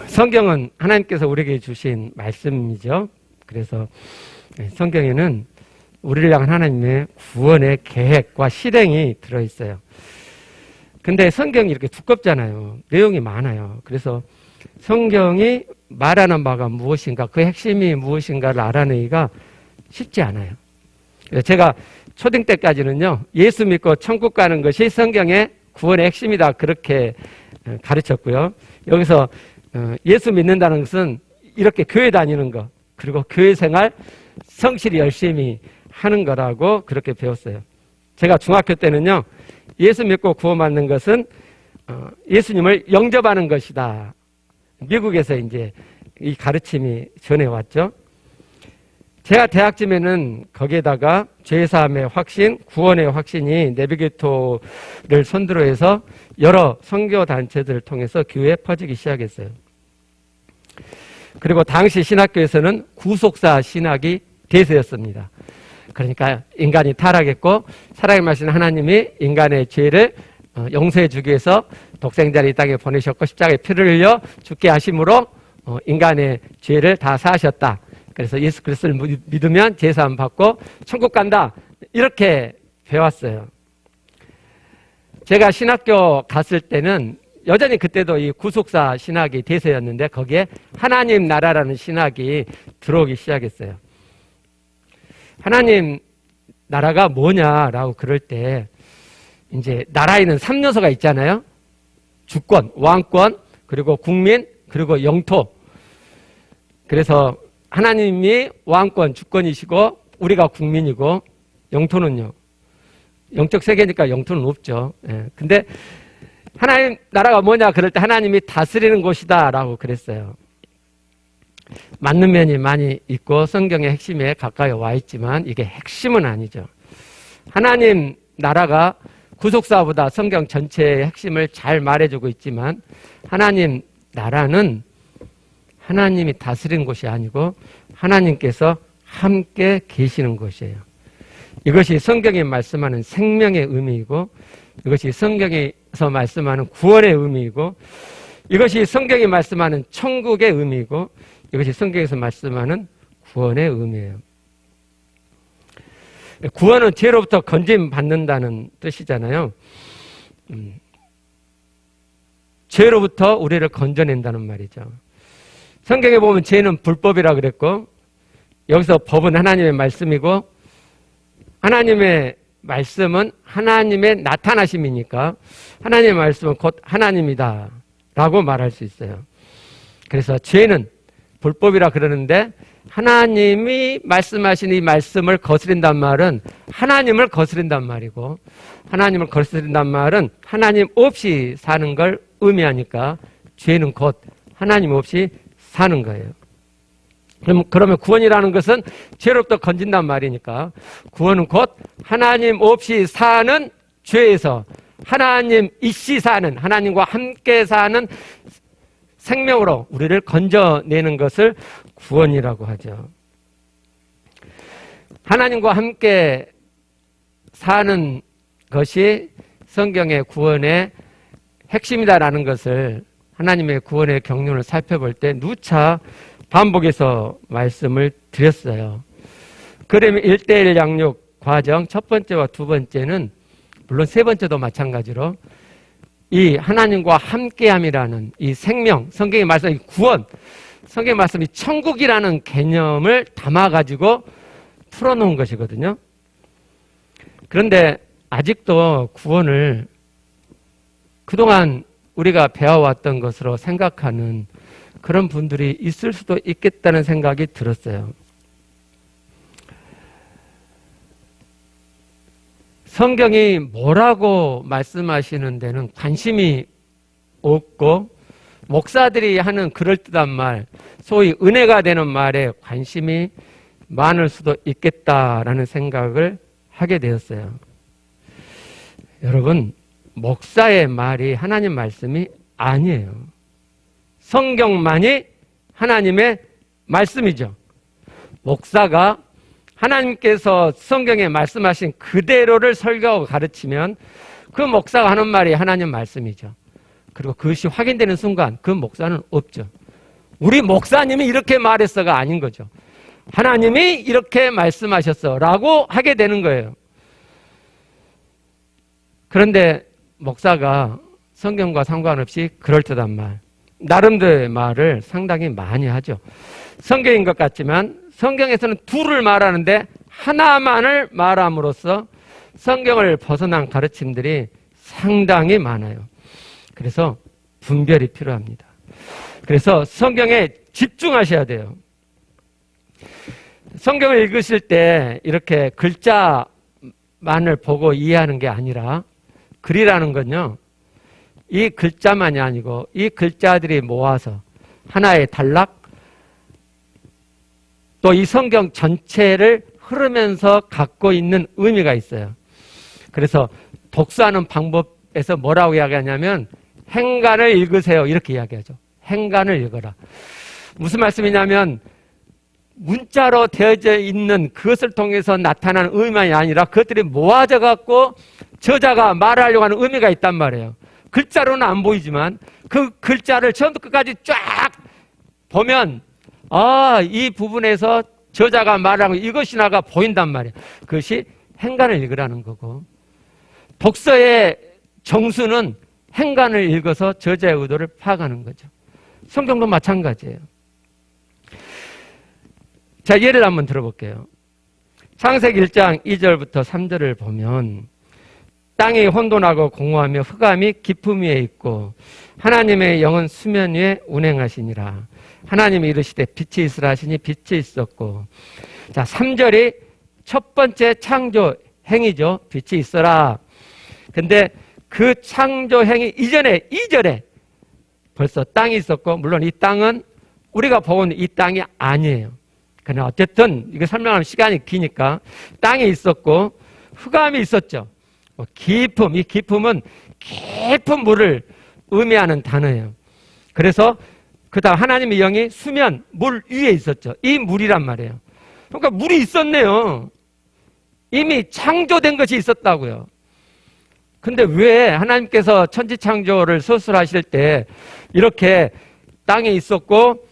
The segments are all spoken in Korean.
성경은 하나님께서 우리에게 주신 말씀이죠. 그래서 성경에는 우리를 향한 하나님의 구원의 계획과 실행이 들어있어요. 근데 성경이 이렇게 두껍잖아요. 내용이 많아요. 그래서 성경이 말하는 바가 무엇인가, 그 핵심이 무엇인가를 알아내기가 쉽지 않아요. 제가 초등 때까지는요, 예수 믿고 천국 가는 것이 성경의 구원의 핵심이다, 그렇게 가르쳤고요. 여기서 예수 믿는다는 것은 이렇게 교회 다니는 것, 그리고 교회 생활 성실히 열심히 하는 거라고 그렇게 배웠어요. 제가 중학교 때는요, 예수 믿고 구원받는 것은 예수님을 영접하는 것이다. 미국에서 이제 이 가르침이 전해왔죠. 제가 대학쯤에는 거기에다가 죄사함의 확신, 구원의 확신이 내비게이터를 선두로 해서 여러 선교 단체들을 통해서 교회에 퍼지기 시작했어요. 그리고 당시 신학교에서는 구속사 신학이 대세였습니다. 그러니까 인간이 타락했고 살아계신 하나님이 인간의 죄를 용서해 주기 위해서 독생자를 이 땅에 보내셨고 십자가에 피를 흘려 죽게 하심으로 인간의 죄를 다 사하셨다. 그래서 예수 그리스도를 믿으면 제사함 받고 천국 간다. 이렇게 배웠어요. 제가 신학교 갔을 때는 여전히 그때도 이 구속사 신학이 대세였는데 거기에 하나님 나라라는 신학이 들어오기 시작했어요. 하나님 나라가 뭐냐라고 그럴 때 이제 나라에는 3요소가 있잖아요. 주권, 왕권, 그리고 국민, 그리고 영토. 그래서 하나님이 왕권, 주권이시고 우리가 국민이고 영토는요. 영적 세계니까 영토는 없죠. 예. 근데 하나님 나라가 뭐냐 그럴 때 하나님이 다스리는 곳이다 라고 그랬어요. 맞는 면이 많이 있고 성경의 핵심에 가까이 와 있지만 이게 핵심은 아니죠. 하나님 나라가 구속사보다 성경 전체의 핵심을 잘 말해주고 있지만 하나님 나라는 하나님이 다스리는 곳이 아니고 하나님께서 함께 계시는 곳이에요. 이것이 성경이 말씀하는 생명의 의미이고 이것이 성경에서 말씀하는 구원의 의미이고 이것이 성경이 말씀하는 천국의 의미이고 이것이 성경에서 말씀하는 구원의 의미예요. 구원은 죄로부터 건짐 받는다는 뜻이잖아요. 죄로부터 우리를 건져낸다는 말이죠. 성경에 보면 죄는 불법이라 그랬고 여기서 법은 하나님의 말씀이고 하나님의 말씀은 하나님의 나타나심이니까 하나님의 말씀은 곧 하나님이다 라고 말할 수 있어요. 그래서 죄는 불법이라 그러는데 하나님이 말씀하신 이 말씀을 거스린단 말은 하나님을 거스린단 말이고 하나님을 거스린단 말은 하나님 없이 사는 걸 의미하니까 죄는 곧 하나님 없이 사는 거예요. 그러면 구원이라는 것은 죄로부터 건진단 말이니까 구원은 곧 하나님 없이 사는 죄에서 하나님 이시 사는 하나님과 함께 사는 생명으로 우리를 건져내는 것을 구원이라고 하죠. 하나님과 함께 사는 것이 성경의 구원의 핵심이다라는 것을 하나님의 구원의 경륜을 살펴볼 때 누차 반복해서 말씀을 드렸어요. 그러면 1:1 양육 과정 첫 번째와 두 번째는 물론 세 번째도 마찬가지로 이 하나님과 함께함이라는 이 생명, 성경의 말씀, 이 구원, 성경의 말씀이 천국이라는 개념을 담아가지고 풀어놓은 것이거든요. 그런데 아직도 구원을 그동안 우리가 배워왔던 것으로 생각하는 그런 분들이 있을 수도 있겠다는 생각이 들었어요. 성경이 뭐라고 말씀하시는 데는 관심이 없고 목사들이 하는 그럴듯한 말, 소위 은혜가 되는 말에 관심이 많을 수도 있겠다라는 생각을 하게 되었어요. 여러분, 목사의 말이 하나님 말씀이 아니에요. 성경만이 하나님의 말씀이죠. 목사가 하나님께서 성경에 말씀하신 그대로를 설교하고 가르치면 그 목사가 하는 말이 하나님 말씀이죠. 그리고 그것이 확인되는 순간 그 목사는 없죠. 우리 목사님이 이렇게 말했어가 아닌 거죠. 하나님이 이렇게 말씀하셨어 라고 하게 되는 거예요. 그런데 목사가 성경과 상관없이 그럴듯한 말, 나름대로의 말을 상당히 많이 하죠. 성경인 것 같지만 성경에서는 둘을 말하는데 하나만을 말함으로써 성경을 벗어난 가르침들이 상당히 많아요. 그래서 분별이 필요합니다. 그래서 성경에 집중하셔야 돼요. 성경을 읽으실 때 이렇게 글자만을 보고 이해하는 게 아니라, 글이라는 건요, 이 글자만이 아니고 이 글자들이 모아서 하나의 단락, 또 이 성경 전체를 흐르면서 갖고 있는 의미가 있어요. 그래서 독서하는 방법에서 뭐라고 이야기하냐면 행간을 읽으세요 이렇게 이야기하죠. 행간을 읽어라. 무슨 말씀이냐면 문자로 되어져 있는 그것을 통해서 나타나는 의미만이 아니라 그것들이 모아져 갖고 저자가 말하려고 하는 의미가 있단 말이에요. 글자로는 안 보이지만 그 글자를 처음부터 끝까지 쫙 보면 이 부분에서 저자가 말하는 이것이 나가 보인단 말이에요. 그것이 행간을 읽으라는 거고, 독서의 정수는 행간을 읽어서 저자의 의도를 파악하는 거죠. 성경도 마찬가지예요. 자, 예를 한번 들어볼게요. 창세기 1장 2절부터 3절을 보면 땅이 혼돈하고 공허하며 흑암이 깊음 위에 있고 하나님의 영은 수면 위에 운행하시니라. 하나님이 이르시되 빛이 있으라 하시니 빛이 있었고. 자, 3절이 첫 번째 창조 행위죠. 빛이 있어라. 근데 그 창조 행위 이전에 2절에 벌써 땅이 있었고, 물론 이 땅은 우리가 보고 있는 이 땅이 아니에요. 그러나 어쨌든 이거 설명하면 시간이 기니까 땅이 있었고 흑암이 있었죠. 깊음, 이 깊음은 깊은 물을 의미하는 단어예요. 그래서 그 다음 하나님의 영이 수면, 물 위에 있었죠. 이 물이란 말이에요. 그러니까 물이 있었네요. 이미 창조된 것이 있었다고요. 근데 왜 하나님께서 천지창조를 서술하실 때 이렇게 땅에 있었고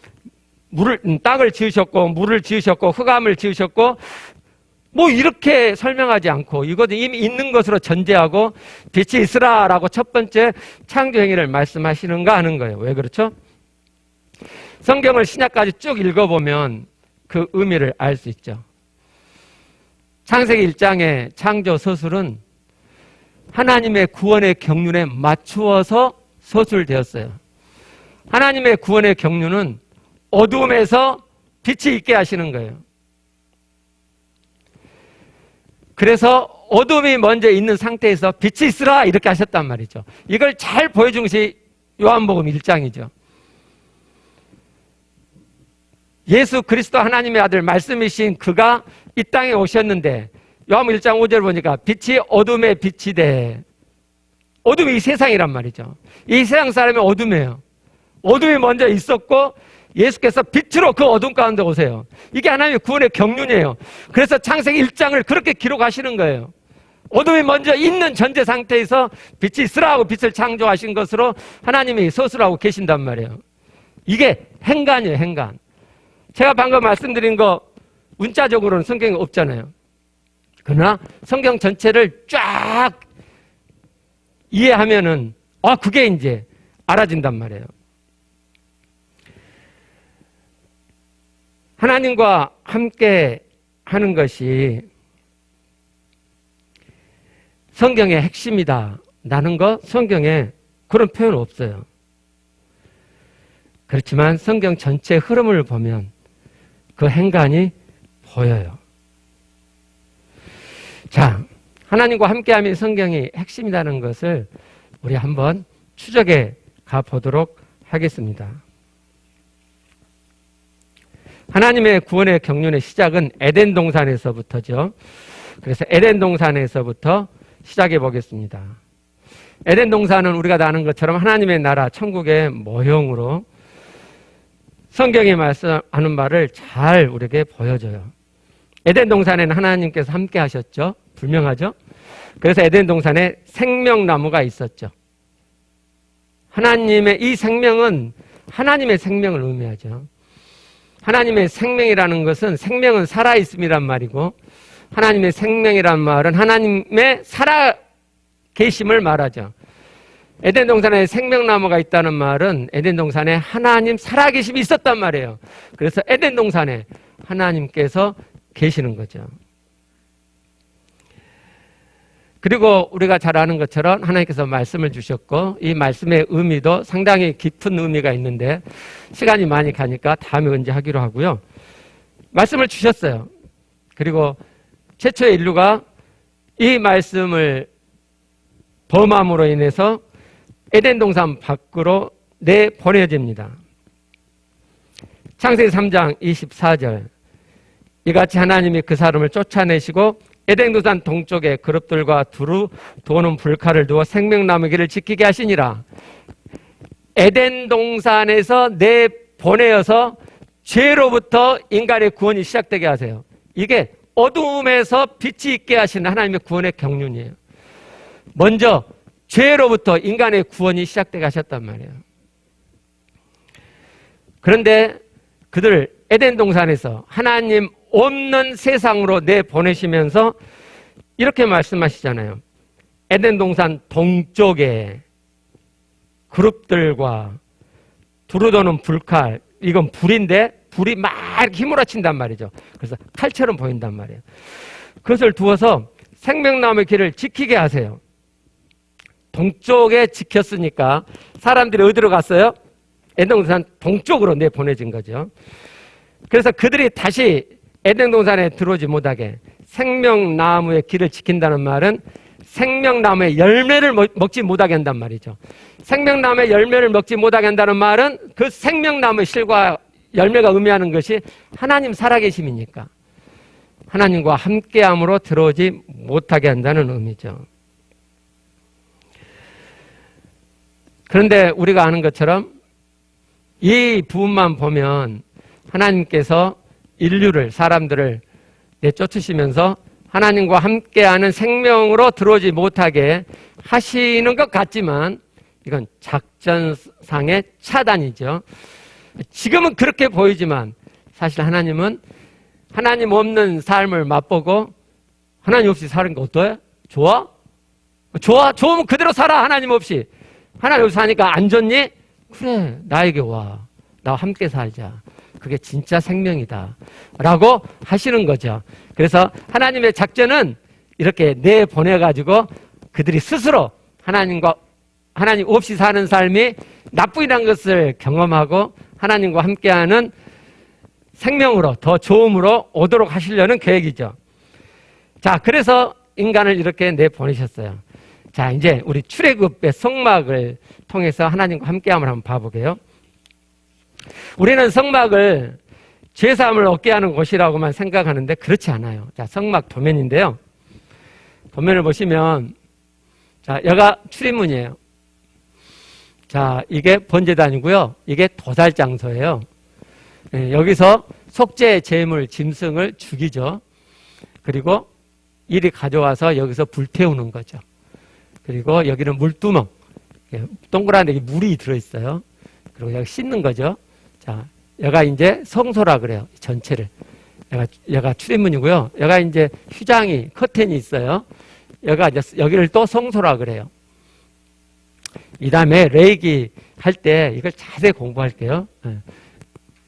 땅을 지으셨고 물을 지으셨고 흑암을 지으셨고 뭐 이렇게 설명하지 않고 이것은 이미 있는 것으로 전제하고 빛이 있으라 라고 첫 번째 창조 행위를 말씀하시는가 하는 거예요. 왜 그렇죠? 성경을 신약까지 쭉 읽어보면 그 의미를 알 수 있죠. 창세기 1장의 창조 서술은 하나님의 구원의 경륜에 맞추어서 서술되었어요. 하나님의 구원의 경륜은 어둠에서 빛이 있게 하시는 거예요. 그래서 어둠이 먼저 있는 상태에서 빛이 있으라 이렇게 하셨단 말이죠. 이걸 잘 보여준 것이 요한복음 1장이죠. 예수 그리스도 하나님의 아들 말씀이신 그가 이 땅에 오셨는데 요한복음 1장 5절 보니까 빛이 어둠의 빛이 돼. 어둠이 이 세상이란 말이죠. 이 세상 사람이 어둠이에요. 어둠이 먼저 있었고 예수께서 빛으로 그 어둠 가운데 오세요. 이게 하나님의 구원의 경륜이에요. 그래서 창세기 1장을 그렇게 기록하시는 거예요. 어둠이 먼저 있는 전제 상태에서 빛이 있으라 하고 빛을 창조하신 것으로 하나님이 서술하고 계신단 말이에요. 이게 행간이에요, 행간. 제가 방금 말씀드린 거 문자적으로는 성경에 없잖아요. 그러나 성경 전체를 쫙 이해하면은 그게 이제 알아진단 말이에요. 하나님과 함께 하는 것이 성경의 핵심이다 라는 거 성경에 그런 표현 없어요. 그렇지만 성경 전체 흐름을 보면 그 행간이 보여요. 자, 하나님과 함께함이 성경이 핵심이라는 것을 우리 한번 추적해 가보도록 하겠습니다. 하나님의 구원의 경륜의 시작은 에덴 동산에서부터죠. 그래서 에덴 동산에서부터 시작해 보겠습니다. 에덴 동산은 우리가 다 아는 것처럼 하나님의 나라, 천국의 모형으로 성경이 말씀하는 말을 잘 우리에게 보여줘요. 에덴 동산에는 하나님께서 함께 하셨죠. 분명하죠. 그래서 에덴 동산에 생명나무가 있었죠. 하나님의 이 생명은 하나님의 생명을 의미하죠. 하나님의 생명이라는 것은 생명은 살아있음이란 말이고 하나님의 생명이란 말은 하나님의 살아계심을 말하죠. 에덴 동산에 생명나무가 있다는 말은 에덴 동산에 하나님 살아계심이 있었단 말이에요. 그래서 에덴 동산에 하나님께서 계시는 거죠. 그리고 우리가 잘 아는 것처럼 하나님께서 말씀을 주셨고 이 말씀의 의미도 상당히 깊은 의미가 있는데 시간이 많이 가니까 다음에 언제 하기로 하고요. 말씀을 주셨어요. 그리고 최초의 인류가 이 말씀을 범함으로 인해서 에덴 동산 밖으로 내보내집니다. 창세기 3장 24절 이같이 하나님이 그 사람을 쫓아내시고 에덴 동산 동쪽에 그룹들과 두루 도는 불칼을 두어 생명나무 길을 지키게 하시니라. 에덴 동산에서 내보내어서 죄로부터 인간의 구원이 시작되게 하세요. 이게 어두움에서 빛이 있게 하시는 하나님의 구원의 경륜이에요. 먼저 죄로부터 인간의 구원이 시작되게 하셨단 말이에요. 그런데 그들 에덴 동산에서 하나님 없는 세상으로 내보내시면서 이렇게 말씀하시잖아요. 에덴 동산 동쪽에 그룹들과 두루도는 불칼, 이건 불인데 불이 막 휘몰아친단 말이죠. 그래서 칼처럼 보인단 말이에요. 그것을 두어서 생명나무의 길을 지키게 하세요. 동쪽에 지켰으니까 사람들이 어디로 갔어요? 에덴 동산 동쪽으로 내보내진 거죠. 그래서 그들이 다시 에덴 동산에 들어오지 못하게 생명나무의 길을 지킨다는 말은 생명나무의 열매를 먹지 못하게 한단 말이죠. 생명나무의 열매를 먹지 못하게 한다는 말은 그 생명나무의 실과 열매가 의미하는 것이 하나님 살아계심이니까 하나님과 함께함으로 들어오지 못하게 한다는 의미죠. 그런데 우리가 아는 것처럼 이 부분만 보면 하나님께서 인류를, 사람들을 내쫓으시면서 하나님과 함께하는 생명으로 들어오지 못하게 하시는 것 같지만 이건 작전상의 차단이죠. 지금은 그렇게 보이지만 사실 하나님은 하나님 없는 삶을 맛보고 하나님 없이 사는 거 어때요? 좋아? 좋아? 좋으면 그대로 살아. 하나님 없이. 하나님 없이 사니까 안 좋니? 그래, 나에게 와. 나와 함께 살자. 그게 진짜 생명이다. 라고 하시는 거죠. 그래서 하나님의 작전은 이렇게 내보내가지고 그들이 스스로 하나님 없이 사는 삶이 나쁘다는 것을 경험하고 하나님과 함께하는 생명으로 더 좋음으로 오도록 하시려는 계획이죠. 자, 그래서 인간을 이렇게 내보내셨어요. 자, 이제 우리 출애굽의 성막을 통해서 하나님과 함께함을 한번 봐보게요. 우리는 성막을 죄사함을 얻게 하는 곳이라고만 생각하는데 그렇지 않아요. 자, 성막 도면인데요. 도면을 보시면 자, 여기가 출입문이에요. 자, 이게 번제단이고요. 이게 도살 장소예요. 여기서 속죄 제물 짐승을 죽이죠. 그리고 이리 가져와서 여기서 불태우는 거죠. 그리고 여기는 물두멍, 동그란 데 물이 들어있어요. 그리고 여기 씻는 거죠. 자, 여기가 이제 성소라 그래요. 전체를. 여기가 출입문이고요. 여기가 이제 휴장이, 커튼이 있어요. 여기가 이제 여기를 또 성소라 그래요. 이 다음에 레이기 할 때 이걸 자세히 공부할게요.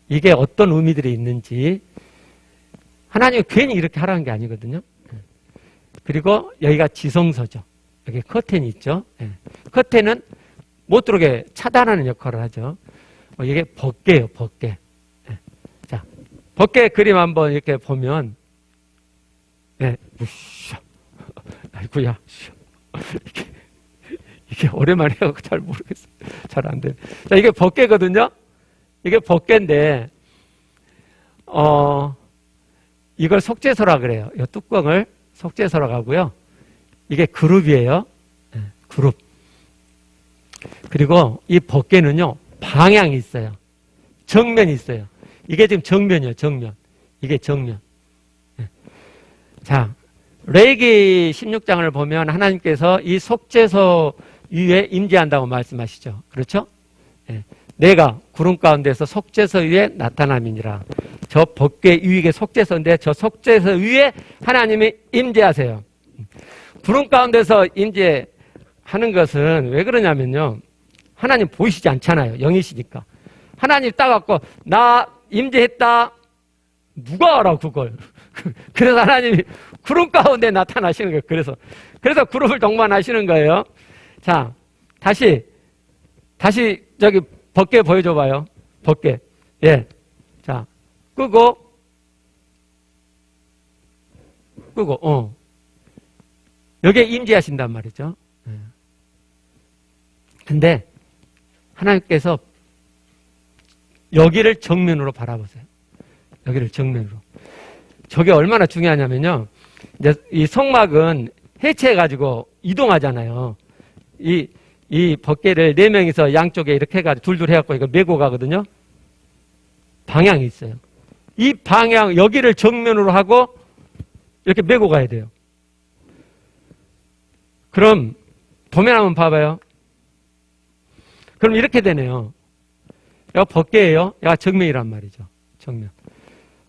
이게 어떤 의미들이 있는지. 하나님이 괜히 이렇게 하라는 게 아니거든요. 그리고 여기가 지성소죠. 여기 커튼이 있죠. 커튼은 못 들어오게 차단하는 역할을 하죠. 이게 벗개예요, 벗개. 자, 벗개 그림 한번 이렇게 보면, 아이고야, 이게 오랜만에 해서 잘 모르겠어요. 잘 안 돼요. 자, 이게 벗개거든요. 이게 벗개인데, 이걸 속죄소라 그래요. 이 뚜껑을 속죄소라고 하고요. 이게 그룹이에요. 그룹. 그리고 이 벗개는요, 방향이 있어요. 정면이 있어요. 이게 지금 정면이에요, 정면. 이게 정면. 자, 레위기 16장을 보면 하나님께서 이 속죄소 위에 임재한다고 말씀하시죠. 그렇죠? 예. 내가 구름 가운데서 속죄서 위에 나타남이니라. 저 법궤 위에 속죄서인데 저 속죄서 위에 하나님이 임재하세요. 구름 가운데서 임재하는 것은 왜 그러냐면요. 하나님 보이시지 않잖아요. 영이시니까. 하나님 따갖고 나 임재했다. 누가 알아 그걸. 그래서 하나님이 구름 가운데 나타나시는 거예요. 그래서 구름을 동반하시는 거예요. 자, 다시 저기 법궤 보여줘봐요. 법궤. 예. 자, 끄고, 여기에 임재하신단 말이죠. 예. 근데 하나님께서 여기를 정면으로 바라보세요. 여기를 정면으로. 저게 얼마나 중요하냐면요. 이제 이 성막은 해체해가지고 이동하잖아요. 이 법궤를 4명이서 양쪽에 이렇게 해가지고 둘둘 해갖고 이걸 메고 가거든요. 방향이 있어요. 이 방향, 여기를 정면으로 하고 이렇게 메고 가야 돼요. 그럼, 도면 한번 봐봐요. 그럼 이렇게 되네요. 여기가 법궤예요. 여기가 정면이란 말이죠. 정면.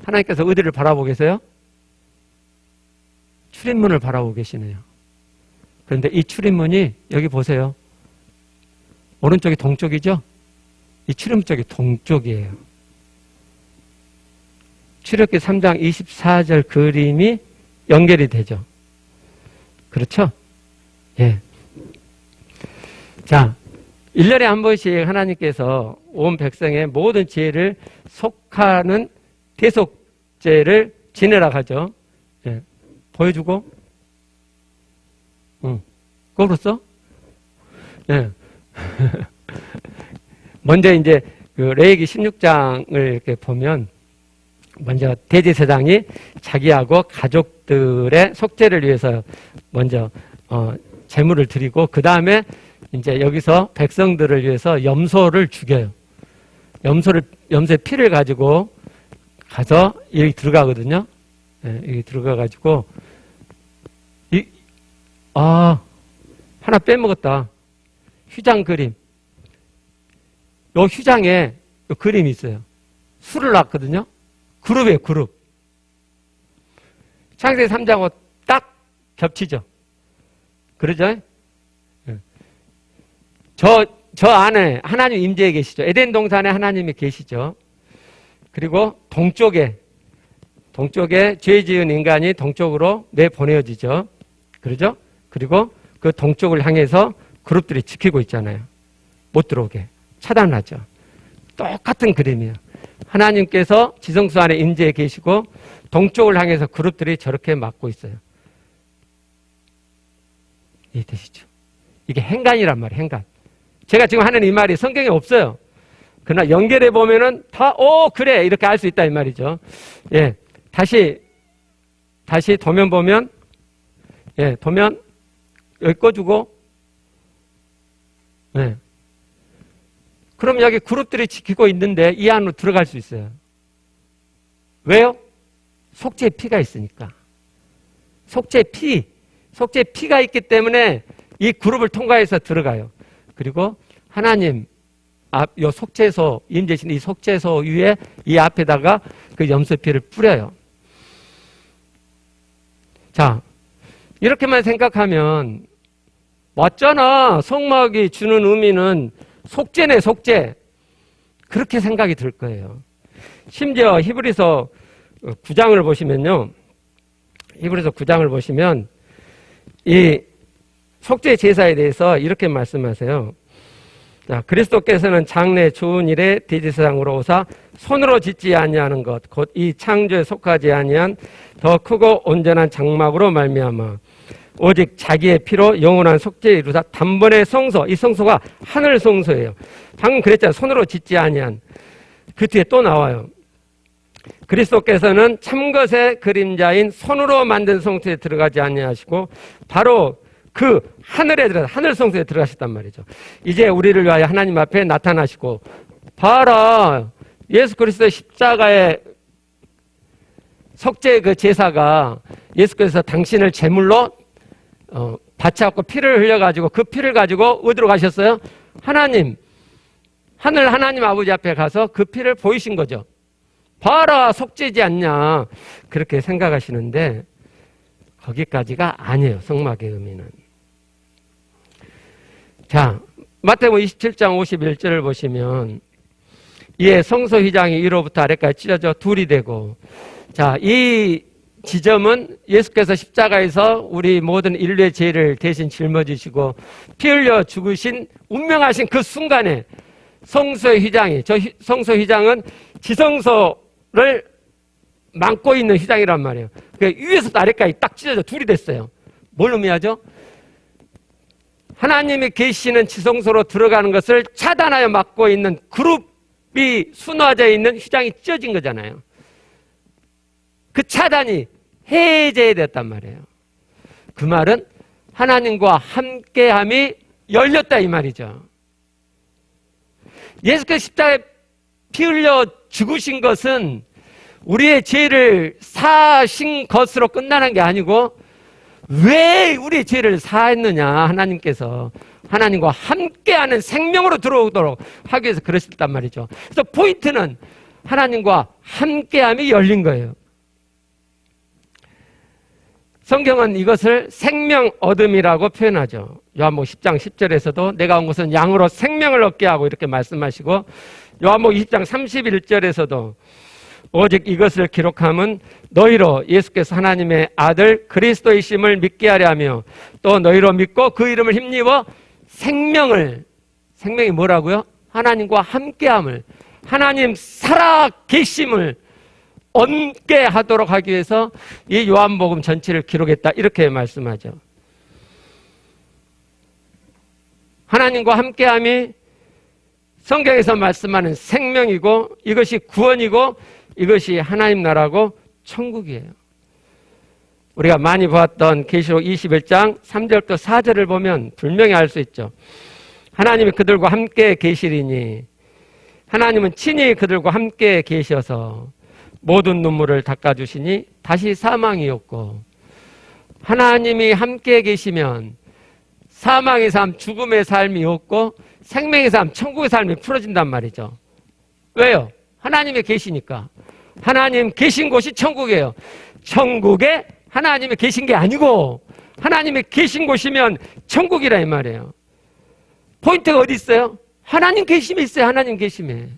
하나님께서 어디를 바라보고 계세요? 출입문을 바라보고 계시네요. 그런데 이 출입문이 여기 보세요. 오른쪽이 동쪽이죠? 이 출입문 쪽이 동쪽이에요. 출애굽기 3장 24절 그림이 연결이 되죠. 그렇죠? 예. 자, 1년에 한 번씩 하나님께서 온 백성의 모든 죄를 속하는 대속죄를 지내라 하죠. 예. 보여주고. 그거 벌써? 예. 먼저 이제 그 레위기 16장을 이렇게 보면 먼저 대제사장이 자기하고 가족들의 속죄를 위해서 먼저 제물을 드리고 그 다음에 이제 여기서 백성들을 위해서 염소를 죽여요. 염소의 피를 가지고 가서 여기 들어가거든요. 예, 여기 들어가가지고 하나 빼먹었다. 휘장 그림. 요 휘장에 요 그림이 있어요. 술을 놨거든요. 그룹이에요, 그룹. 창세기 3장하고 딱 겹치죠. 그러죠? 저 안에 하나님 임재해 계시죠. 에덴 동산에 하나님이 계시죠. 그리고 동쪽에 죄 지은 인간이 동쪽으로 내보내어지죠. 그러죠? 그리고 그 동쪽을 향해서 그룹들이 지키고 있잖아요. 못 들어오게. 차단하죠. 똑같은 그림이에요. 하나님께서 지성소 안에 임재해 계시고 동쪽을 향해서 그룹들이 저렇게 막고 있어요. 이해되시죠? 이게 행간이란 말이에요. 행간. 제가 지금 하는 이 말이 성경에 없어요. 그러나 연결해 보면은 다 그래 이렇게 알 수 있다 이 말이죠. 예, 다시 도면 보면 도면 여기 꺼주고 그럼 여기 그룹들이 지키고 있는데 이 안으로 들어갈 수 있어요. 왜요? 속죄의 피가 있으니까. 속죄의 피가 있기 때문에 이 그룹을 통과해서 들어가요. 그리고 하나님 요 속죄소 임재신 이 속죄소 위에 이 앞에다가 그 염소피를 뿌려요. 자, 이렇게만 생각하면 맞잖아. 성막이 주는 의미는 속죄네, 속죄. 그렇게 생각이 들 거예요. 심지어 히브리서 9장을 보시면요. 히브리서 9장을 보시면 이 속죄 제사에 대해서 이렇게 말씀하세요. 자, 그리스도께서는 장래 좋은 일에 대제사장으로 오사 손으로 짓지 아니하는 것 곧 이 창조에 속하지 아니한 더 크고 온전한 장막으로 말미암아 오직 자기의 피로 영원한 속죄에 이루사 단번에 성소, 이 성소가 하늘 성소예요. 방금 그랬잖아요. 손으로 짓지 아니한. 그 뒤에 또 나와요. 그리스도께서는 참것의 그림자인 손으로 만든 성소에 들어가지 아니하시고 바로 그 하늘에 들어가 하늘 성소에 들어가셨단 말이죠. 이제 우리를 위하여 하나님 앞에 나타나시고 봐라. 예수 그리스도의 십자가의 속죄 그 제사가 예수께서 당신을 제물로 다쳐갖고 피를 흘려가지고 그 피를 가지고 어디로 가셨어요? 하나님, 하늘 하나님 아버지 앞에 가서 그 피를 보이신 거죠. 봐라, 속죄지 않냐. 그렇게 생각하시는데 거기까지가 아니에요. 성막의 의미는. 자, 마태복음 27장 51절을 보시면 이에 성소 휘장이 위로부터 아래까지 찢어져 둘이 되고, 자, 이 지점은 예수께서 십자가에서 우리 모든 인류의 죄를 대신 짊어지시고 피 흘려 죽으신 운명하신 그 순간에 성소의 휘장이, 저 성소 휘장은 지성소를 막고 있는 휘장이란 말이에요. 그러니까 위에서 아래까지 딱 찢어져 둘이 됐어요. 뭘 의미하죠? 하나님이 계시는 지성소로 들어가는 것을 차단하여 막고 있는 그룹이 순화되어 있는 휘장이 찢어진 거잖아요. 그 차단이 해제됐단 말이에요. 그 말은 하나님과 함께함이 열렸다 이 말이죠. 예수께서 십자가에 피 흘려 죽으신 것은 우리의 죄를 사신 것으로 끝나는 게 아니고, 왜 우리의 죄를 사했느냐, 하나님께서 하나님과 함께하는 생명으로 들어오도록 하기 위해서 그러셨단 말이죠. 그래서 포인트는 하나님과 함께함이 열린 거예요. 성경은 이것을 생명 얻음이라고 표현하죠. 요한복음 10장 10절에서도 내가 온 것은 양으로 생명을 얻게 하고 이렇게 말씀하시고, 요한복음 20장 31절에서도 오직 이것을 기록함은 너희로 예수께서 하나님의 아들 그리스도이심을 믿게 하려 하며 또 너희로 믿고 그 이름을 힘입어 생명이 뭐라고요? 하나님과 함께함을, 하나님 살아 계심을 얻게 하도록 하기 위해서 이 요한복음 전체를 기록했다 이렇게 말씀하죠. 하나님과 함께함이 성경에서 말씀하는 생명이고 이것이 구원이고 이것이 하나님 나라고 천국이에요. 우리가 많이 보았던 계시록 21장 3절부터 4절을 보면 분명히 알 수 있죠. 하나님이 그들과 함께 계시리니 하나님은 친히 그들과 함께 계셔서 모든 눈물을 닦아주시니 다시 사망이 없고, 하나님이 함께 계시면 사망의 삶, 죽음의 삶이 없고 생명의 삶, 천국의 삶이 풀어진단 말이죠. 왜요? 하나님이 계시니까. 하나님 계신 곳이 천국이에요. 천국에 하나님이 계신 게 아니고 하나님이 계신 곳이면 천국이라 이 말이에요. 포인트가 어디 있어요? 하나님 계심에 있어요. 하나님 계심에.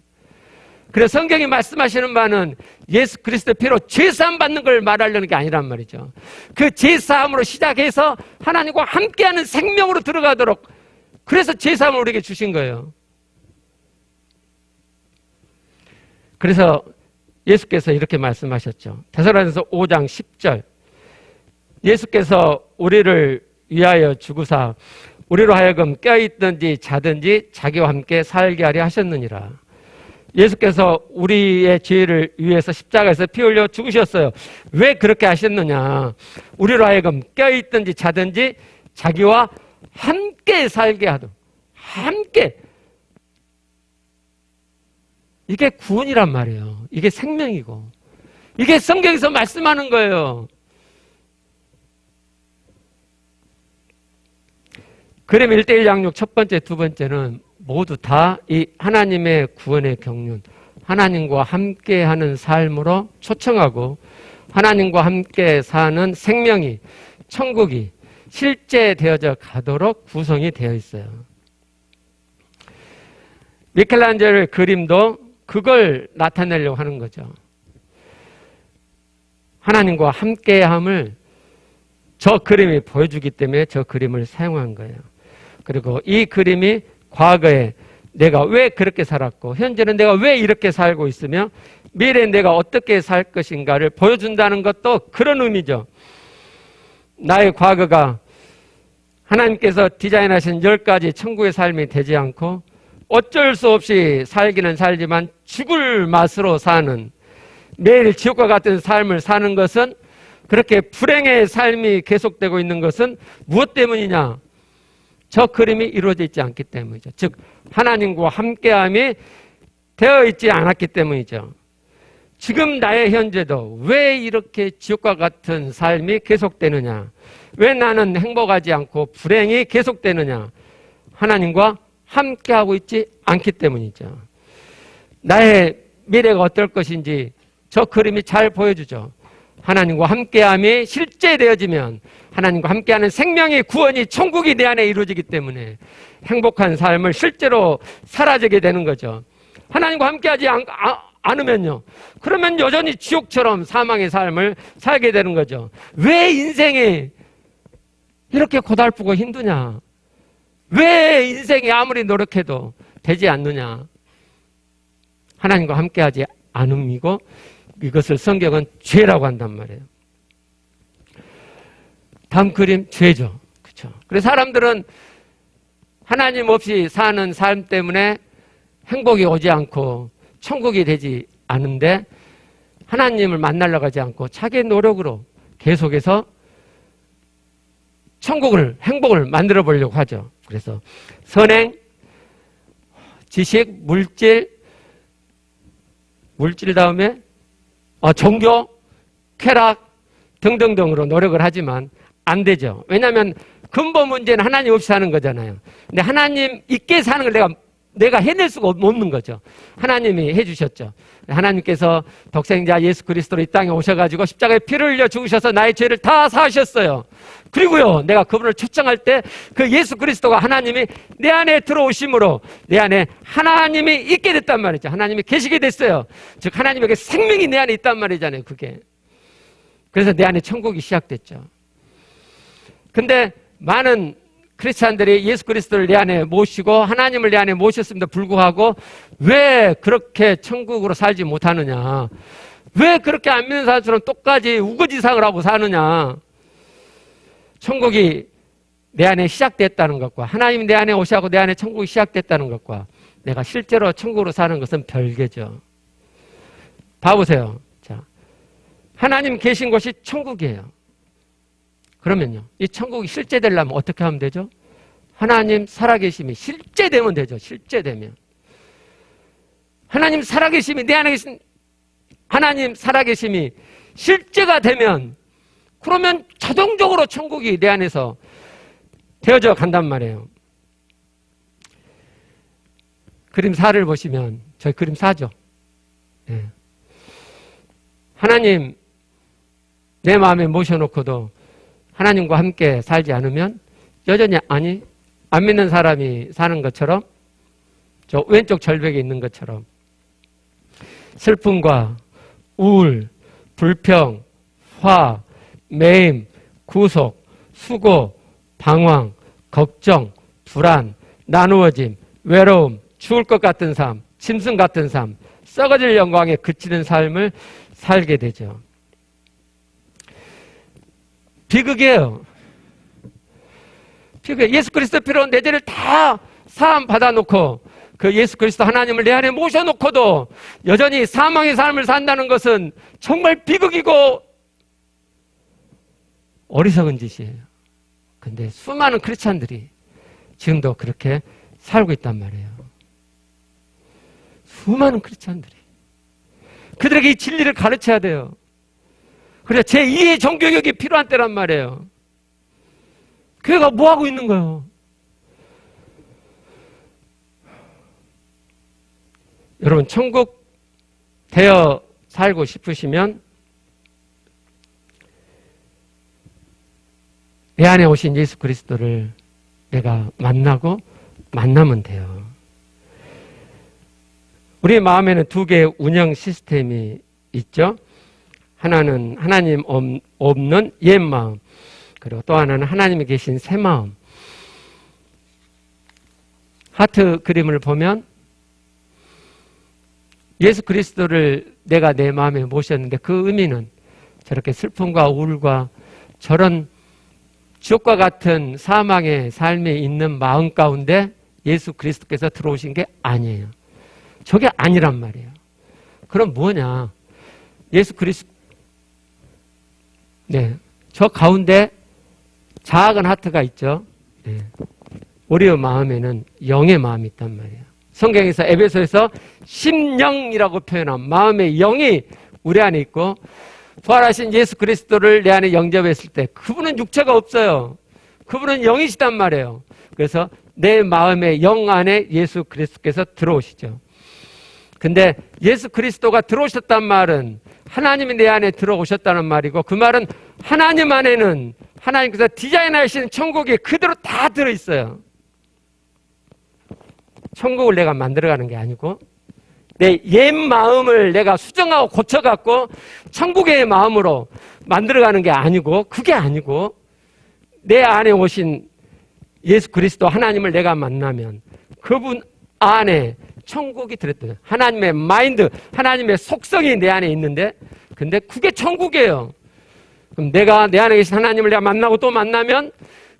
그래서 성경이 말씀하시는 바는 예수 그리스도의 피로 죄사함 받는 걸 말하려는 게 아니란 말이죠. 그 죄사함으로 시작해서 하나님과 함께하는 생명으로 들어가도록, 그래서 죄사함을 우리에게 주신 거예요. 그래서 예수께서 이렇게 말씀하셨죠. 데살로니가서 5장 10절. 예수께서 우리를 위하여 죽으사 우리로 하여금 깨어있든지 자든지 자기와 함께 살게 하려 하셨느니라. 예수께서 우리의 죄를 위해서 십자가에서 피 흘려 죽으셨어요. 왜 그렇게 하셨느냐? 우리로 하여금 깨어있든지 자든지 자기와 함께 살게 하도록. 함께. 이게 구원이란 말이에요. 이게 생명이고 이게 성경에서 말씀하는 거예요. 그럼 1:1 양육 첫 번째, 두 번째는 모두 다 이 하나님의 구원의 경륜, 하나님과 함께하는 삶으로 초청하고 하나님과 함께 사는 생명이, 천국이 실제 되어져 가도록 구성이 되어 있어요. 미켈란젤로의 그림도 그걸 나타내려고 하는 거죠. 하나님과 함께함을 저 그림이 보여주기 때문에 저 그림을 사용한 거예요. 그리고 이 그림이 과거에 내가 왜 그렇게 살았고 현재는 내가 왜 이렇게 살고 있으며 미래에 내가 어떻게 살 것인가를 보여준다는 것도 그런 의미죠. 나의 과거가 하나님께서 디자인하신 10가지 천국의 삶이 되지 않고 어쩔 수 없이 살기는 살지만 죽을 맛으로 사는, 매일 지옥과 같은 삶을 사는 것은, 그렇게 불행의 삶이 계속되고 있는 것은 무엇 때문이냐? 저 그림이 이루어져 있지 않기 때문이죠. 즉 하나님과 함께함이 되어 있지 않았기 때문이죠. 지금 나의 현재도 왜 이렇게 지옥과 같은 삶이 계속되느냐? 왜 나는 행복하지 않고 불행이 계속되느냐? 하나님과 함께하고 있지 않기 때문이죠. 나의 미래가 어떨 것인지 저 그림이 잘 보여주죠. 하나님과 함께함이 실제 되어지면 하나님과 함께하는 생명의 구원이 천국이 내 안에 이루어지기 때문에 행복한 삶을 실제로 살아지게 되는 거죠. 하나님과 함께하지 않으면요, 그러면 여전히 지옥처럼 사망의 삶을 살게 되는 거죠. 왜 인생이 이렇게 고달프고 힘드냐? 왜 인생이 아무리 노력해도 되지 않느냐? 하나님과 함께하지 않음이고, 이것을 성경은 죄라고 한단 말이에요. 다음 그림, 죄죠. 그렇죠? 그래서 사람들은 하나님 없이 사는 삶 때문에 행복이 오지 않고 천국이 되지 않은데, 하나님을 만나려고 하지 않고 자기의 노력으로 계속해서 천국을, 행복을 만들어 보려고 하죠. 그래서 선행, 지식, 물질 다음에 종교, 쾌락 등등등으로 노력을 하지만 안 되죠. 왜냐하면 근본 문제는 하나님 없이 사는 거잖아요. 근데 하나님 있게 사는 걸 내가 해낼 수가 없는 거죠. 하나님이 해주셨죠. 하나님께서 독생자 예수 그리스도로 이 땅에 오셔가지고 십자가에 피를 흘려 죽으셔서 나의 죄를 다 사하셨어요. 그리고요, 내가 그분을 초청할 때 그 예수 그리스도가 하나님이 내 안에 들어오심으로 내 안에 하나님이 있게 됐단 말이죠. 하나님이 계시게 됐어요. 즉 하나님에게 생명이 내 안에 있단 말이잖아요. 그게. 그래서 내 안에 천국이 시작됐죠. 근데 많은 크리스찬들이 예수 그리스도를 내 안에 모시고 하나님을 내 안에 모셨음에도 불구하고 왜 그렇게 천국으로 살지 못하느냐? 왜 그렇게 안 믿는 사람처럼 똑같이 우거지상을 하고 사느냐? 천국이 내 안에 시작됐다는 것과 하나님이 내 안에 오시고 내 안에 천국이 시작됐다는 것과 내가 실제로 천국으로 사는 것은 별개죠. 봐보세요. 자, 하나님 계신 곳이 천국이에요. 그러면요, 이 천국이 실제 되려면 어떻게 하면 되죠? 하나님 살아계심이 실제 되면 되죠. 실제 되면. 하나님 살아계심이 내 안에 계신 하나님 살아계심이 실제가 되면, 그러면 자동적으로 천국이 내 안에서 되어져 간단 말이에요. 그림 4를 보시면, 저희 그림 4죠. 네. 하나님 내 마음에 모셔놓고도 하나님과 함께 살지 않으면 여전히 안 믿는 사람이 사는 것처럼, 저 왼쪽 절벽에 있는 것처럼 슬픔과 우울, 불평, 화, 매임, 구속, 수고, 방황, 걱정, 불안, 나누어짐, 외로움, 죽을 것 같은 삶, 짐승 같은 삶, 썩어질 영광에 그치는 삶을 살게 되죠. 비극이에요. 비극. 예수 그리스도 피로 내 죄를 다 사함 받아놓고 그 예수 그리스도 하나님을 내 안에 모셔놓고도 여전히 사망의 삶을 산다는 것은 정말 비극이고 어리석은 짓이에요. 근데 수많은 크리스찬들이 지금도 그렇게 살고 있단 말이에요. 수많은 크리스찬들이. 그들에게 이 진리를 가르쳐야 돼요. 그래, 제2의 종교개혁이 필요한 때란 말이에요. 교회가 뭐 하고 있는 거예요? 여러분, 천국 되어 살고 싶으시면 내 안에 오신 예수 그리스도를 내가 만나면 돼요. 우리 마음에는 두 개의 운영 시스템이 있죠. 하나는 하나님 없는 옛 마음, 그리고 또 하나는 하나님이 계신 새 마음. 하트 그림을 보면 예수 그리스도를 내가 내 마음에 모셨는데 그 의미는 저렇게 슬픔과 우울과 저런 지옥과 같은 사망의 삶에 있는 마음 가운데 예수 그리스도께서 들어오신 게 아니에요. 저게 아니란 말이에요. 그럼 뭐냐? 예수 그리스도, 네, 저 가운데 작은 하트가 있죠. 네. 우리의 마음에는 영의 마음이 있단 말이에요. 성경에서 에베소에서 심령이라고 표현한 마음의 영이 우리 안에 있고, 부활하신 예수 그리스도를 내 안에 영접했을 때 그분은 육체가 없어요. 그분은 영이시단 말이에요. 그래서 내 마음의 영 안에 예수 그리스도께서 들어오시죠. 근데 예수 그리스도가 들어오셨단 말은 하나님이 내 안에 들어오셨다는 말이고, 그 말은 하나님 안에는 하나님께서 디자인하신 천국이 그대로 다 들어있어요. 천국을 내가 만들어가는 게 아니고 내 옛 마음을 내가 수정하고 고쳐갖고 천국의 마음으로 만들어가는 게 아니고, 그게 아니고 내 안에 오신 예수 그리스도 하나님을 내가 만나면 그분 안에 천국이 들었대요. 하나님의 마인드, 하나님의 속성이 내 안에 있는데, 근데 그게 천국이에요. 그럼 내가 내 안에 계신 하나님을 내가 만나고 또 만나면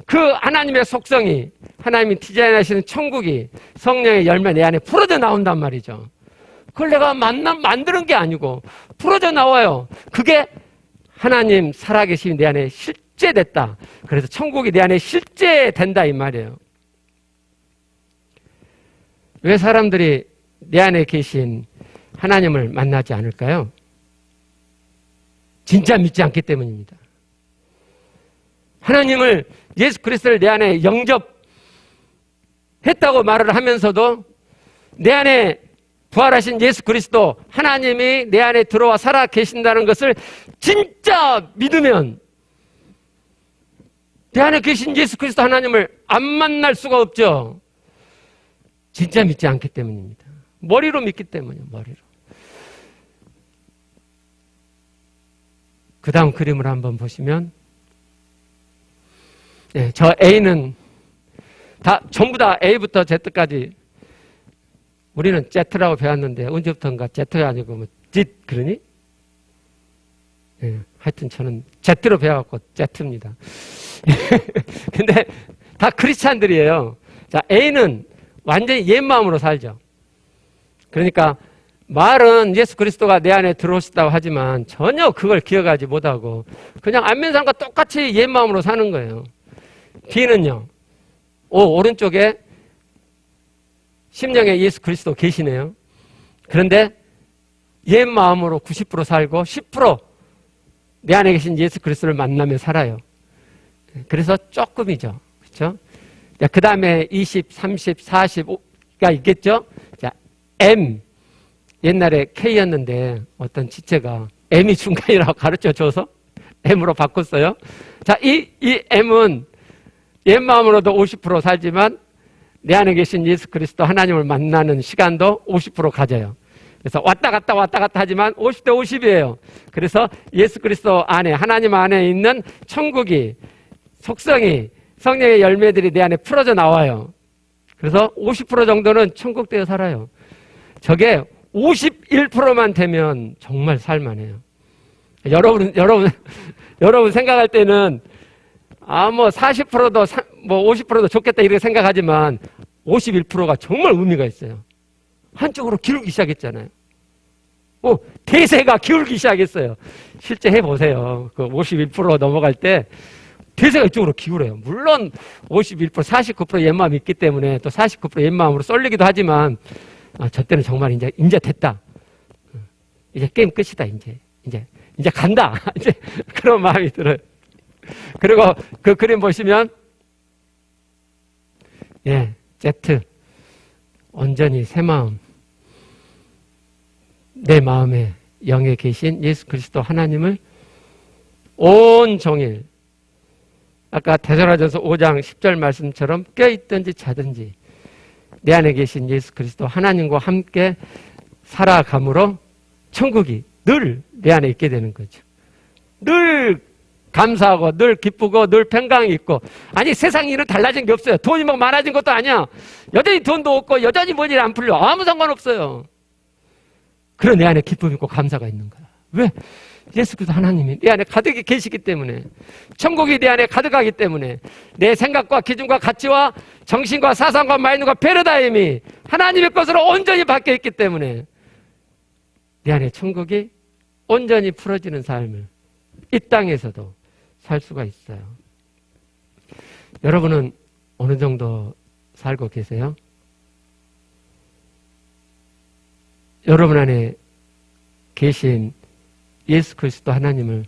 그 하나님의 속성이, 하나님이 디자인하시는 천국이 성령의 열매 내 안에 풀어져 나온단 말이죠. 그걸 내가 만드는 게 아니고 풀어져 나와요. 그게 하나님 살아계심이 내 안에 실제됐다. 그래서 천국이 내 안에 실제된다 이 말이에요. 왜 사람들이 내 안에 계신 하나님을 만나지 않을까요? 진짜 믿지 않기 때문입니다. 하나님을, 예수 그리스도를 내 안에 영접했다고 말을 하면서도 내 안에 부활하신 예수 그리스도 하나님이 내 안에 들어와 살아 계신다는 것을 진짜 믿으면 내 안에 계신 예수 그리스도 하나님을 안 만날 수가 없죠. 진짜 믿지 않기 때문입니다. 머리로 믿기 때문이에요. 머리로. 그 다음 그림을 한번 보시면, 네, 저 A는 전부 다 A부터 Z까지 우리는 Z라고 배웠는데 언제부턴가 Z가 아니고 뭐 Z 그러니? 네, 하여튼 저는 Z로 배워갖고 Z입니다. 근데 다 크리스찬들이에요. 자, A는 완전히 옛 마음으로 살죠. 그러니까 말은 예수 그리스도가 내 안에 들어오셨다고 하지만 전혀 그걸 기억하지 못하고 그냥 안면 사람과 똑같이 옛 마음으로 사는 거예요. B는요, 오른쪽에 심령에 예수 그리스도 계시네요. 그런데 옛 마음으로 90% 살고 10% 내 안에 계신 예수 그리스도를 만나며 살아요. 그래서 조금이죠. 그렇죠? 그 다음에 20, 30, 40가 있겠죠? 자, M. 옛날에 K였는데 어떤 지체가 M이 중간이라고 가르쳐 줘서 M으로 바꿨어요. 자, 이 M은 옛 마음으로도 50% 살지만 내 안에 계신 예수 그리스도 하나님을 만나는 시간도 50% 가져요. 그래서 왔다 갔다 하지만 50대 50이에요. 그래서 예수 그리스도 안에, 하나님 안에 있는 천국이, 속성이, 성령의 열매들이 내 안에 풀어져 나와요. 그래서 50% 정도는 천국되어 살아요. 저게 51%만 되면 정말 살만해요. 여러분 생각할 때는 뭐 40%도 뭐 50%도 좋겠다 이렇게 생각하지만 51%가 정말 의미가 있어요. 한쪽으로 기울기 시작했잖아요. 대세가 기울기 시작했어요. 실제 해보세요. 그 51% 넘어갈 때 대세가 이쪽으로 기울어요. 물론 51%, 49% 옛마음이 있기 때문에 또 49% 옛마음으로 쏠리기도 하지만, 저 때는 정말 이제 됐다. 이제 게임 끝이다. 이제 간다. 이제 그런 마음이 들어요. 그리고 그 그림 보시면, 예, Z. 온전히 새 마음. 내 마음에 영에 계신 예수 그리스도 하나님을 온 종일, 아까 데살로니가전서 5장 10절 말씀처럼 껴있든지 자든지 내 안에 계신 예수 그리스도 하나님과 함께 살아감으로 천국이 늘 내 안에 있게 되는 거죠. 늘 감사하고 늘 기쁘고 늘 평강이 있고, 아니 세상 일은 달라진 게 없어요. 돈이 막 많아진 것도 아니야. 여전히 돈도 없고 여전히 뭔 일 안 풀려. 아무 상관없어요. 그런 내 안에 기쁨이 있고 감사가 있는 거야. 왜? 예수 그리스도 하나님이 내 안에 가득히 계시기 때문에, 천국이 내 안에 가득하기 때문에, 내 생각과 기준과 가치와 정신과 사상과 마인드와 패러다임이 하나님의 것으로 온전히 바뀌어 있기 때문에 내 안에 천국이 온전히 풀어지는 삶을 이 땅에서도 살 수가 있어요. 여러분은 어느 정도 살고 계세요? 여러분 안에 계신 예수 그리스도 하나님을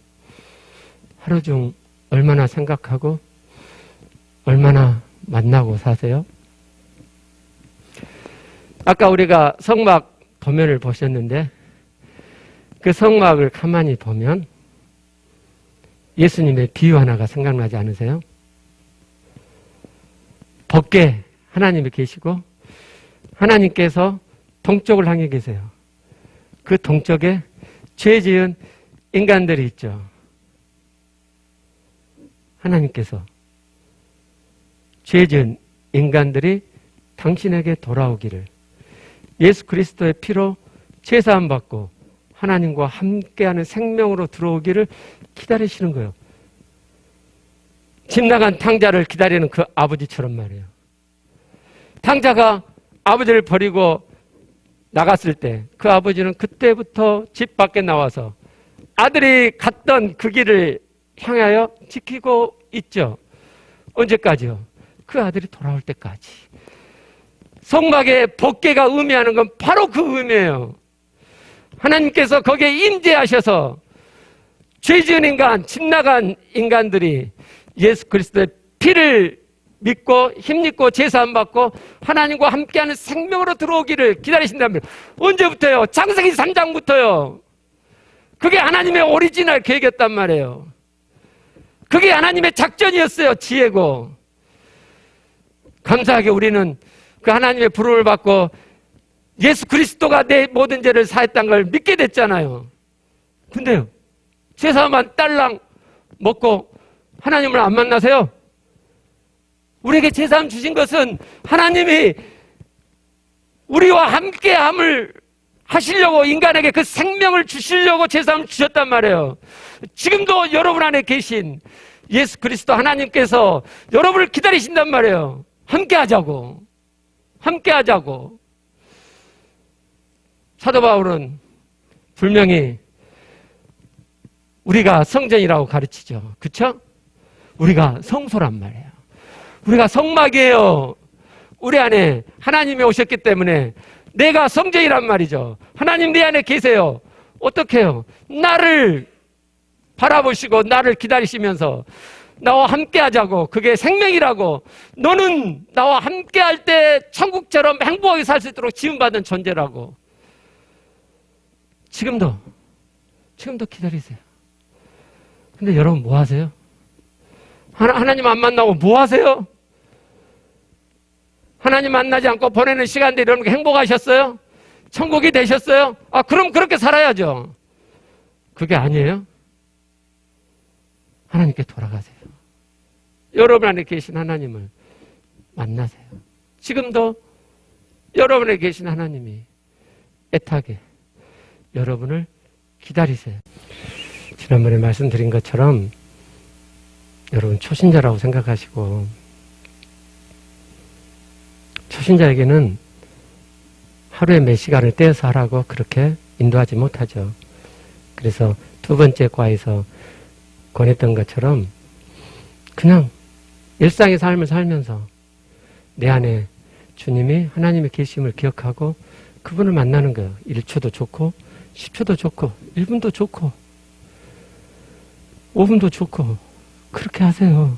하루 중 얼마나 생각하고 얼마나 만나고 사세요? 아까 우리가 성막 도면을 보셨는데 그 성막을 가만히 보면 예수님의 비유 하나가 생각나지 않으세요? 밖에 하나님이 계시고 하나님께서 동쪽을 향해 계세요. 그 동쪽에 죄 지은 인간들이 있죠. 하나님께서 죄 지은 인간들이 당신에게 돌아오기를 예수 그리스도의 피로 죄사함 받고 하나님과 함께하는 생명으로 들어오기를 기다리시는 거예요. 집 나간 탕자를 기다리는 그 아버지처럼 말이에요. 탕자가 아버지를 버리고 나갔을 때 그 아버지는 그때부터 집 밖에 나와서 아들이 갔던 그 길을 향하여 지키고 있죠. 언제까지요? 그 아들이 돌아올 때까지. 성막의 법궤가 의미하는 건 바로 그 의미예요. 하나님께서 거기에 임재하셔서 죄 지은 인간, 집 나간 인간들이 예수 그리스도의 피를 믿고 힘입고 제사함 받고 하나님과 함께하는 생명으로 들어오기를 기다리신다면 언제부터요? 창세기 3장부터요. 그게 하나님의 오리지널 계획이었단 말이에요. 그게 하나님의 작전이었어요. 지혜고. 감사하게 우리는 그 하나님의 부름을 받고 예수 그리스도가 내 모든 죄를 사했다는 걸 믿게 됐잖아요. 근데요, 제사만 딸랑 먹고 하나님을 안 만나세요? 우리에게 제사함 주신 것은 하나님이 우리와 함께함을 하시려고 인간에게 그 생명을 주시려고 제사함을 주셨단 말이에요. 지금도 여러분 안에 계신 예수 그리스도 하나님께서 여러분을 기다리신단 말이에요. 함께하자고. 함께하자고. 사도 바울은 분명히 우리가 성전이라고 가르치죠. 그쵸? 우리가 성소란 말이에요. 우리가 성막이에요. 우리 안에 하나님이 오셨기 때문에 내가 성전이란 말이죠. 하나님 내 안에 계세요. 어떻게 해요? 나를 바라보시고 나를 기다리시면서 나와 함께 하자고. 그게 생명이라고. 너는 나와 함께 할 때 천국처럼 행복하게 살 수 있도록 지음받은 존재라고. 지금도 기다리세요. 근데 여러분 뭐 하세요? 하나님 안 만나고 뭐 하세요? 하나님 만나지 않고 보내는 시간들이 여러분 행복하셨어요? 천국이 되셨어요? 아, 그럼 그렇게 살아야죠. 그게 아니에요. 하나님께 돌아가세요. 여러분 안에 계신 하나님을 만나세요. 지금도 여러분 안에 계신 하나님이 애타게 여러분을 기다리세요. 지난번에 말씀드린 것처럼 여러분 초신자라고 생각하시고 초신자에게는 하루에 몇 시간을 떼어서 하라고 그렇게 인도하지 못하죠. 그래서 두 번째 과에서 권했던 것처럼 그냥 일상의 삶을 살면서 내 안에 주님이 하나님의 계심을 기억하고 그분을 만나는 거예요. 1초도 좋고 10초도 좋고 1분도 좋고 5분도 좋고 그렇게 하세요.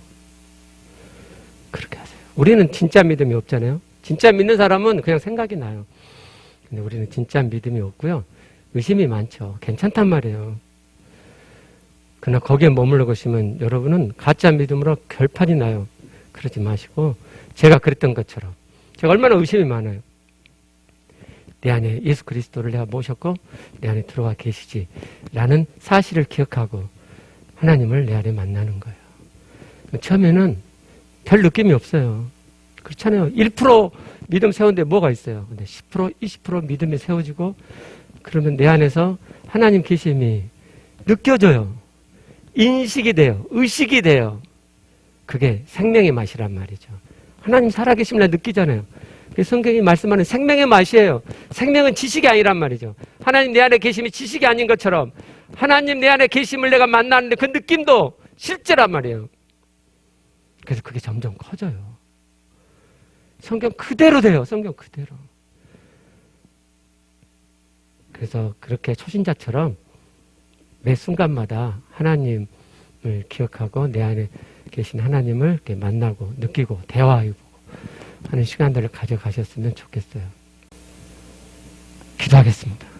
그렇게 하세요. 우리는 진짜 믿음이 없잖아요. 진짜 믿는 사람은 그냥 생각이 나요. 근데 우리는 진짜 믿음이 없고요. 의심이 많죠. 괜찮단 말이에요. 그러나 거기에 머물러 계시면 여러분은 가짜 믿음으로 결판이 나요. 그러지 마시고 제가 그랬던 것처럼 제가 얼마나 의심이 많아요. 내 안에 예수 그리스도를 내가 모셨고 내 안에 들어와 계시지 라는 사실을 기억하고 하나님을 내 안에 만나는 거예요. 처음에는 별 느낌이 없어요. 그렇잖아요. 1% 믿음 세우는데 뭐가 있어요. 근데 10%, 20% 믿음이 세워지고 그러면 내 안에서 하나님 계심이 느껴져요. 인식이 돼요. 의식이 돼요. 그게 생명의 맛이란 말이죠. 하나님 살아계심을 느끼잖아요. 성경이 말씀하는 생명의 맛이에요. 생명은 지식이 아니란 말이죠. 하나님 내 안에 계심이 지식이 아닌 것처럼 하나님 내 안에 계심을 내가 만나는데 그 느낌도 실제란 말이에요. 그래서 그게 점점 커져요. 성경 그대로 돼요. 성경 그대로. 그래서 그렇게 초신자처럼 매 순간마다 하나님을 기억하고 내 안에 계신 하나님을 이렇게 만나고 느끼고 대화하고 하는 시간들을 가져가셨으면 좋겠어요. 기도하겠습니다.